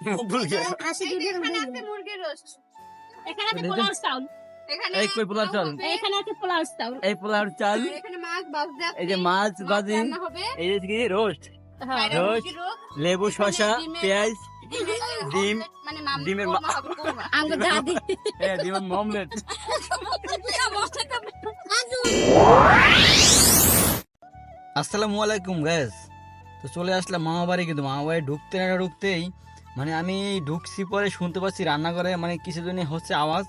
এখানে আছে মুরগির রোস্ট, এখানে আছে পোলাও চাউল, এখানে এই কই পোলাও চাল, এখানে আছে পোলাও চাউল, এই পোলাও চাল, এখানে মাছ ভাজা, এই যে মাছ ভাজি, রান্না হবে, এই যে কি রোস্ট, হ্যাঁ রোস্ট, লেবু, শসা, পেঁয়াজ, ডিম, মানে ডিমের আঙ্গুর দাদি ডিমের অমলেট। আসসালামু আলাইকুম গাইস। তো চলে আসলাম মামা বাড়ি, কিন্তু মামা বাড়ি ঢুকতেই মানে আমি ঢুকছি, পরে শুনতে পাচ্ছি রান্নাঘরে মানে কিছু জন্য হচ্ছে আওয়াজ,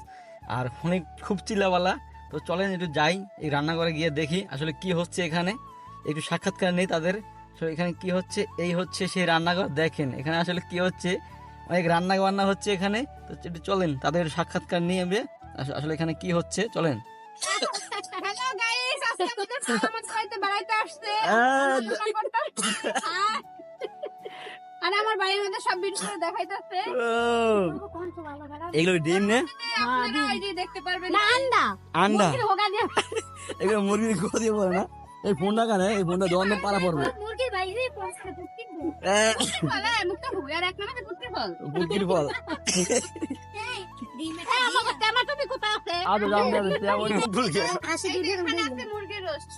আর ফোনে খুব চিল্লাপালা। তো চলেন একটু যাই, এই রান্নাঘরে গিয়ে দেখি আসলে কি হচ্ছে এখানে, একটু সাক্ষাৎকার নেই তাদের। তো এখানে কি হচ্ছে, এই হচ্ছে সেই রান্নাঘর, দেখেন এখানে আসলে কি হচ্ছে, অনেক রান্না বান্না হচ্ছে এখানে। তো একটু চলেন তাদের সাক্ষাৎকার নিয়ে আসলে এখানে কি হচ্ছে, চলেন। হ্যালো গাইস, আজকে আমাদের সালামত খাইতে বেড়াইতে আসছে। আর আমার বাড়ির মধ্যে সব ভিডিও দেখাইতেছে। এগুলো ডিম না, দেখতে পারবেন না, আন্ডা আন্ডা, মুরগির হোগা দিয়ে, এগুলো মুরগির গোয়া দিয়ে বলে না। এই ফোনটা কানে, এই ফোনটা দোকানে পাড়া পড়বে। মুরগির বাইরে পৌঁছে দিচ্ছি বলে মুখটা হুগার এক নামে পুত্র বল, বুকির ফল। এই আমাকে তেমা তুমি কোথায় আছে? আদো জাম দে তেমন ভুল গেল। এখানে আছে মুরগির রোস্ট,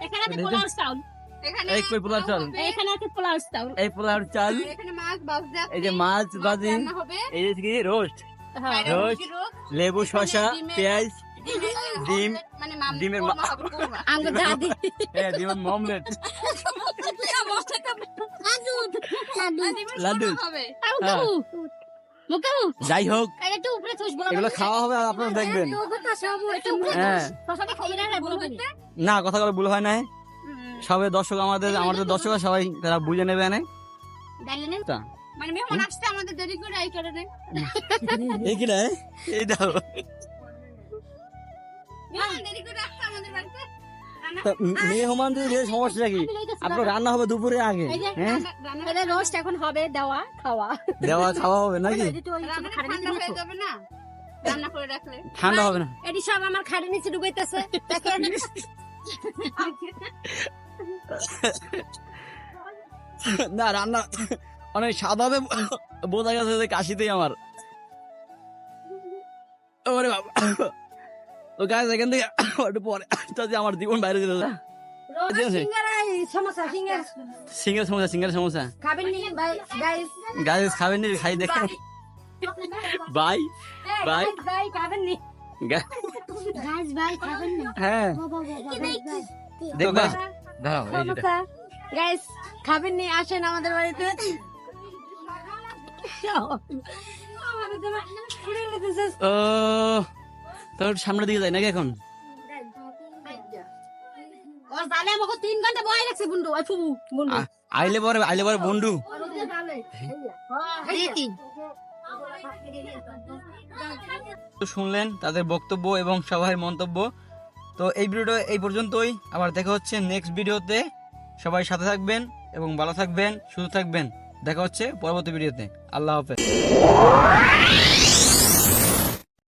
এখানে আছে পোলাও চাউল, এখানে এই কই পোলাও চাল, এখানে আছে পোলাও চাউল, এই পোলাও চাল, এখানে মাছ ভাজা, এই যে মাছ ভাজি, রান্না হবে, এই যে কি রোস্ট, হ্যাঁ রোস্ট, লেবু, শসা, পেঁয়াজ, ডিম, মানে ডিমের আঙ্গুর দাদি ডিমের অমলেট, লাড্ডু। হ্যাঁ। যাই হোক, এগুলো খাওয়া হবে আর আপনারা দেখবেন। হ্যাঁ না, কথাগুলো ভুল হয় না, সবাই দর্শক, আমাদের দর্শক সবাই তারা বুঝে নেবে না। মানে মেহমান আসছে আমাদের দেরি করে এই কারণে। এই কি রে, এই দাও। মেহমান দেরি করে আসছে আমাদের বাড়িতে। মেহমানদের সমস্যা কি, আপনার রান্না হবে দুপুরে আগে। হ্যাঁ রান্না রোস্ট এখন হবে, দেওয়া খাওয়া হবে নাকি? ঠান্ডা হয়ে যাবে না রান্না করে রাখলে, ঠান্ডা হবে না। এটি সব আমার খাড়ি নিচে ডুবাইতেছে দেখেন। না, রান্না অনেক স্বাদ হবে, বোঝা গেছে যে কাশিতেই আমার। ওরে বাবা, তো গাইস এখান থেকে একটু পরে আমার জীবন বাইরে চলে যায়। সিঙ্গার সমোসা গাইস খাবেন নি, খাই দেখেন। বাই বাই হ্যাঁ দেখবা, দাঁড়াও এই যে গাইস খাবেন নি, আসেন আমাদের বাড়িতে। ও তোর সামনের দিকে যাই নাকি এখন? আইলে পরে বন্ধু শুনলেন তাদের বক্তব্য এবং সবার মন্তব্য। তো এই ভিডিওটা এই পর্যন্তই, আবার দেখা হচ্ছে নেক্সট ভিডিওতে। সবাই সাথে থাকবেন এবং ভালো থাকবেন, সুস্থ থাকবেন। দেখা হচ্ছে পরবর্তী ভিডিওতে। আল্লাহ হাফেজ।